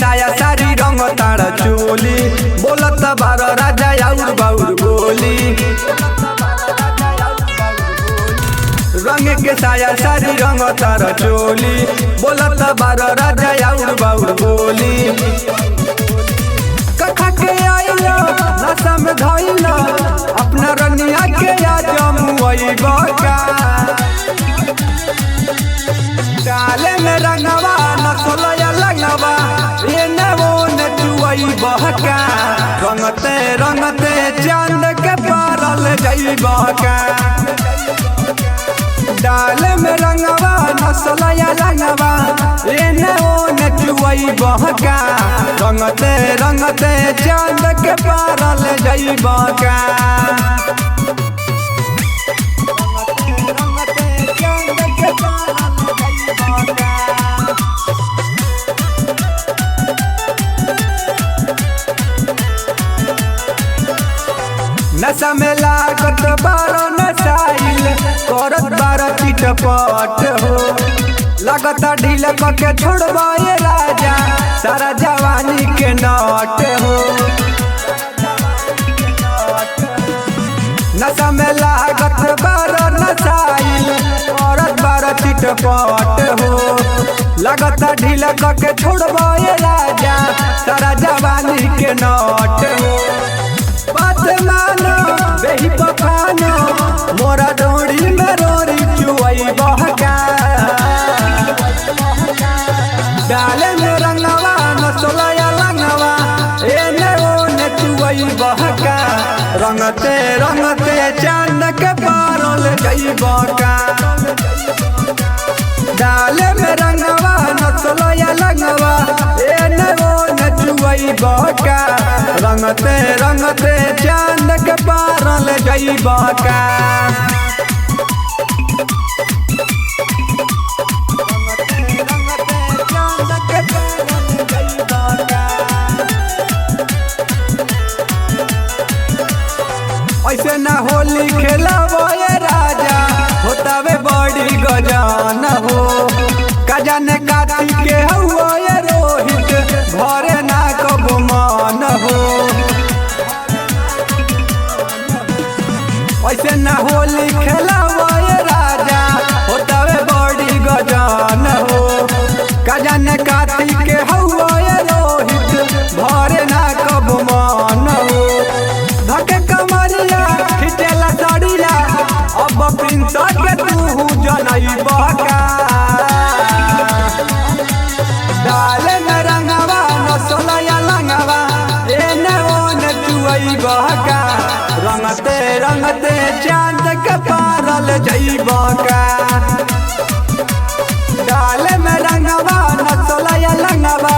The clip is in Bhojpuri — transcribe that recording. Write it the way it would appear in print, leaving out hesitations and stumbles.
साया सारी रंग तार चोली बोलत बार राजा आउर बाउर बोली। रंग के साया सारी रंग तार चोली बोलत बार राजा आउर बाउर बोली। कखा के आइलो नशा में धइलो अपना रनिया के या जमुई बका डाले में रंगवा नसलया लगवा ये न वो न चुई बहका रंगते रंगते चांद के पारल जई बका डाले में रंगवा नसलया लगवा ये न वो न चुई बहका रंगते रंगते चांद के पारल जई बका नशा में लागत बारो नशाइल करत बारो चिटपट हो लगता ढील के छोड़बा ये राजा सारा जवानी के नट हो। नशा में लागत बारो नशाइल करत बारो चिटपट हो लगता ढील के छोड़बा ये राजा सारा जवानी के नट हो। बात मानो बेही पकानो मोरा डोरी में रोरी चुई बहका डाले में रंगवा नसलया लगवा ए ने ओ ने चुई बहका रंगते रंगते चांद के पारल गई बका डाले में रंगवा नसलया लगवा ए ने ओ ने चुई बका रंगते रंगते चांद के पारल गई बका ऐसे न होली खेलावो ये राजा होतावे बड़ी गजान हो कजाने काती के हुआ ये रोहित भरे ना कबो मान हो। ऐसे न होली खेलावो ये राजा होतावे बड़ी गजान हो कजाने काती के हुआ ये रोहित भरे ना कबो मान हो। धके कमरिया खिचेला साड़िया अब प्रिंस के तू जनई बका डाले में रंगवा नसलया लगवा ए न ओ न चुई बका रंगते रंगते चांद के पारल जई बका डाले में रंगवा नसलया लगवा